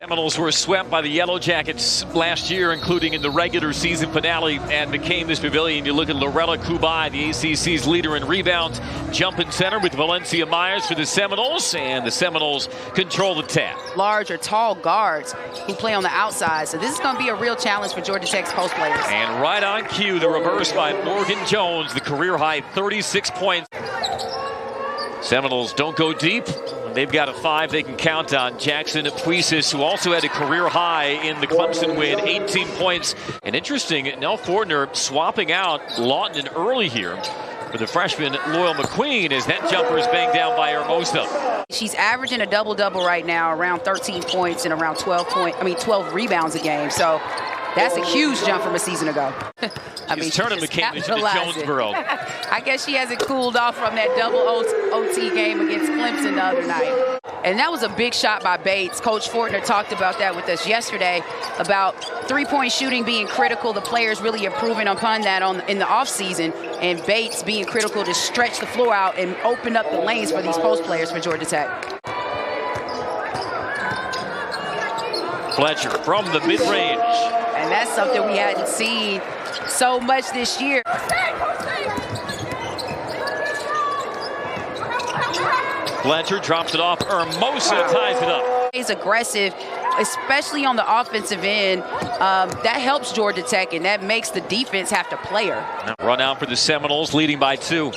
Seminoles were swept by the Yellow Jackets last year, including in the regular season finale, and became this pavilion. You look at Lorella Kubai, the ACC's leader in rebounds, jumping center with Valencia Myers for the Seminoles, and the Seminoles control the tap. Large or tall guards who play on the outside, so this is going to be a real challenge for Georgia Tech's post players. And right on cue, the reverse by Morgan Jones, the career-high 36 points. Seminoles don't go deep. They've got a 5 they can count on. Jackson Puisis, who also had a career high in the Clemson win, 18 points. And interesting, Nell Fortner swapping out Lawton early here for the freshman Loyal McQueen as that jumper is banged down by Hermosa. She's averaging a double-double right now, around 13 points and around 12 rebounds a game. So that's a huge jump from a season ago. She's turning the Cambridge into Jonesboro. I guess she hasn't cooled off from that double OT game against Clemson the other night. And that was a big shot by Bates. Coach Fortner talked about that with us yesterday, about three-point shooting being critical, the players really improving upon that in the offseason, and Bates being critical to stretch the floor out and open up the lanes for these post players for Georgia Tech. Fletcher from the mid-range. And that's something we hadn't seen so much this year. Fletcher drops it off. Hermosa ties it up. He's aggressive, especially on the offensive end. That helps Georgia Tech, and that makes the defense have to play her. Run out for the Seminoles, leading by 2.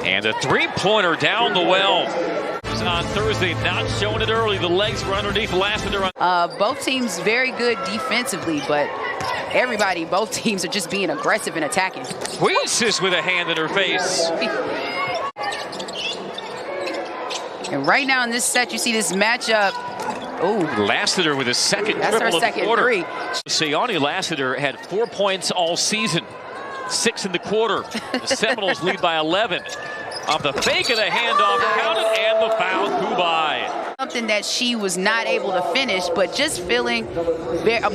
And a three-pointer down the well. On Thursday, not showing it early. The legs were underneath Lassiter. Both teams very good defensively, but both teams are just being aggressive and attacking. Puisis with a hand in her face. And right now in this set, you see this matchup. Oh, Lassiter with a second that's triple her second of the quarter. three. Sayani Lassiter had 4 points all season, 6 in the quarter. The Seminoles lead by 11. Off the fake of the handoff, counted, and the foul, Kubai. Something that she was not able to finish, but just feeling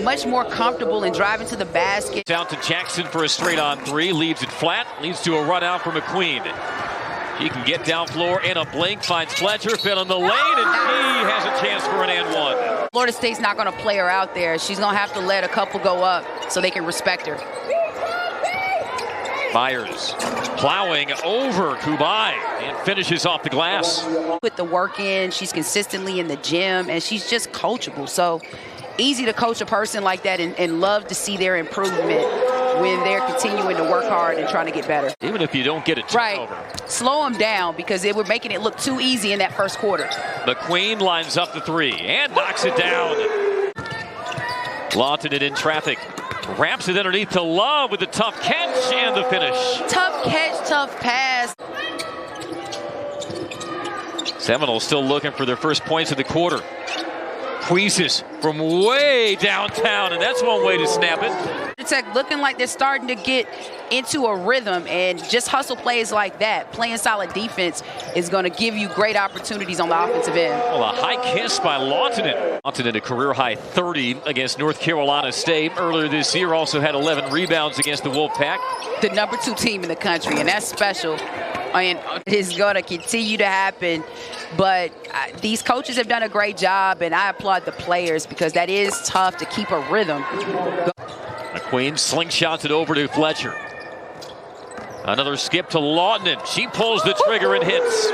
much more comfortable in driving to the basket. Down to Jackson for a straight-on 3, leaves it flat, leads to a run out for McQueen. He can get down floor in a blink, finds Fletcher, filling the lane, and he has a chance for an and one. Florida State's not going to play her out there. She's going to have to let a couple go up so they can respect her. Myers plowing over Kubai and finishes off the glass. Put the work in, she's consistently in the gym, and she's just coachable. So easy to coach a person like that and love to see their improvement when they're continuing to work hard and trying to get better. Even if you don't get a turnover. Right. Slow them down because they were making it look too easy in that first quarter. McQueen lines up the 3 and knocks it down. Lawton it in traffic. Wraps it underneath to Love with the tough catch and the finish. Tough catch, tough pass. Seminoles still looking for their first points of the quarter. Puisis from way downtown, and that's one way to snap it. Tech looking like they're starting to get into a rhythm, and just hustle plays like that, playing solid defense, is going to give you great opportunities on the offensive end. Well, a high kiss by Lawton. Lawton a career-high 30 against North Carolina State. Earlier this year, also had 11 rebounds against the Wolfpack. The number 2 team in the country, and that's special, and it's going to continue to happen. But these coaches have done a great job, and I applaud the players because that is tough to keep a rhythm. McQueen slingshots it over to Fletcher. Another skip to Lawton, and she pulls the trigger and hits.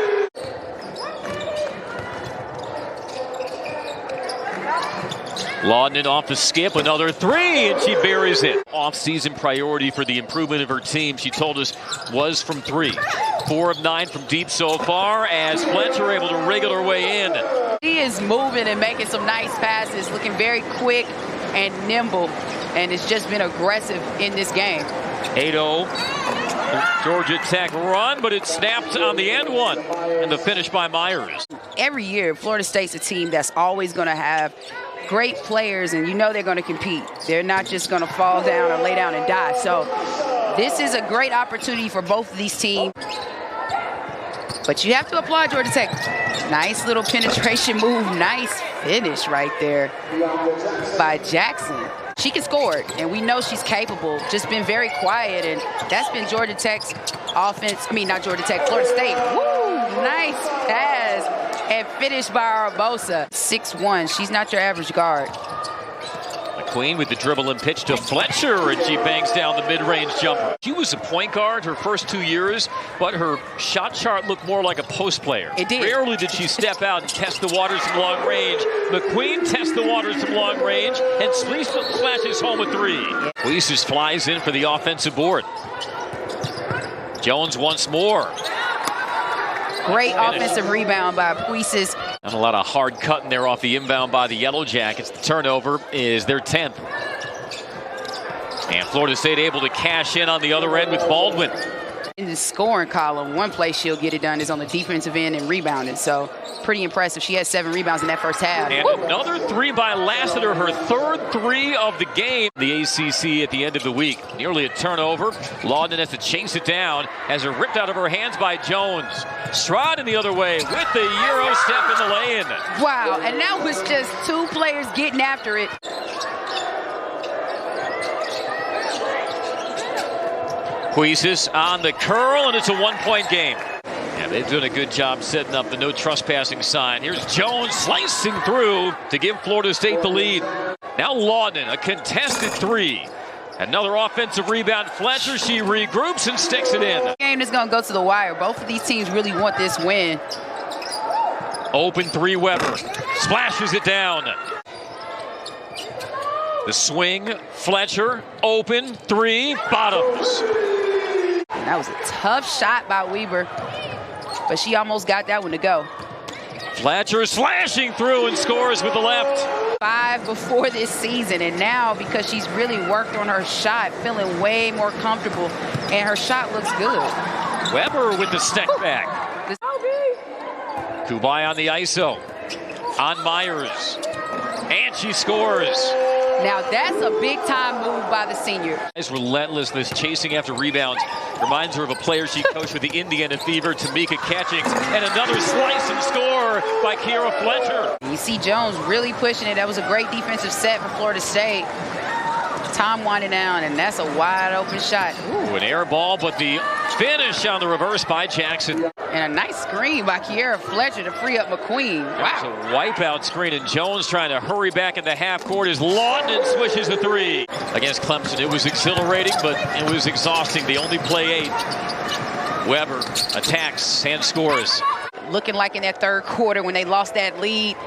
Lawton off the skip, another 3, and she buries it. Off-season priority for the improvement of her team, she told us, was from 3. 4 of 9 from deep so far, as Fletcher able to wriggle her way in. She is moving and making some nice passes, looking very quick and nimble, and it's just been aggressive in this game. 8-0, Georgia Tech run, but it snapped on the end one, and the finish by Myers. Every year, Florida State's a team that's always going to have great players, and you know they're going to compete. They're not just going to fall down or lay down and die. So this is a great opportunity for both of these teams. But you have to applaud Georgia Tech. Nice little penetration move. Nice finish right there by Jackson. She can score it, and we know she's capable. Just been very quiet, and that's been Georgia Tech's offense. I mean, not Georgia Tech, Florida State. Woo! Nice pass. and finished by Barbosa. 6'1". She's not your average guard. McQueen with the dribble and pitch to Fletcher, and she bangs down the mid-range jumper. She was a point guard her first 2 years, but her shot chart looked more like a post player. It did. Rarely did she step out and test the waters from long range. McQueen tests the waters from long range and splashes home a three. Puises flies in for the offensive board. Jones once more. Great offensive rebound by Puises. And a lot of hard cutting there off the inbound by the Yellow Jackets. The turnover is their 10th. And Florida State able to cash in on the other end with Baldwin. In the scoring column, one place she'll get it done is on the defensive end and rebounding. So pretty impressive. She had 7 rebounds in that first half. And another three by Lassiter, her third three of the game. The ACC at the end of the week. Nearly a turnover. Lawton has to chase it down. Has her ripped out of her hands by Jones. Stroud the other way with the Euro step in the lay-in. Wow, and that was just 2 players getting after it. Puises on the curl, and it's a 1-point game. Yeah, they've done a good job setting up the no trespassing sign. Here's Jones slicing through to give Florida State the lead. Now Lawton, a contested three. Another offensive rebound. Fletcher, she regroups and sticks it in. Game is going to go to the wire. Both of these teams really want this win. Open three, Weber. Splashes it down. The swing, Fletcher, open, three, bottoms. That was a tough shot by Weber, but she almost got that one to go. Fletcher slashing through and scores with the left. 5 before this season, and now because she's really worked on her shot, feeling way more comfortable, and her shot looks good. Weber with the step back. Kubai on the ISO. On Myers. And she scores. Now that's a big-time move by the senior. His relentlessness, chasing after rebounds, reminds her of a player she coached with the Indiana Fever, Tamika Catchings, and another slice and score by Kierra Fletcher. You see Jones really pushing it. That was a great defensive set for Florida State. Time winding down, and that's a wide-open shot. Ooh, an air ball, but the finish on the reverse by Jackson. And a nice screen by Kierra Fletcher to free up McQueen. Wow. That's a wipeout screen, and Jones trying to hurry back into half court as Lawton swishes the three. Against Clemson, it was exhilarating, but it was exhausting. They only play 8. Weber attacks and scores. Looking like in that third quarter when they lost that lead,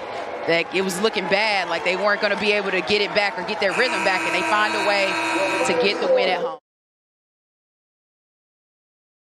that it was looking bad, like they weren't going to be able to get it back or get their rhythm back, and they find a way to get the win at home.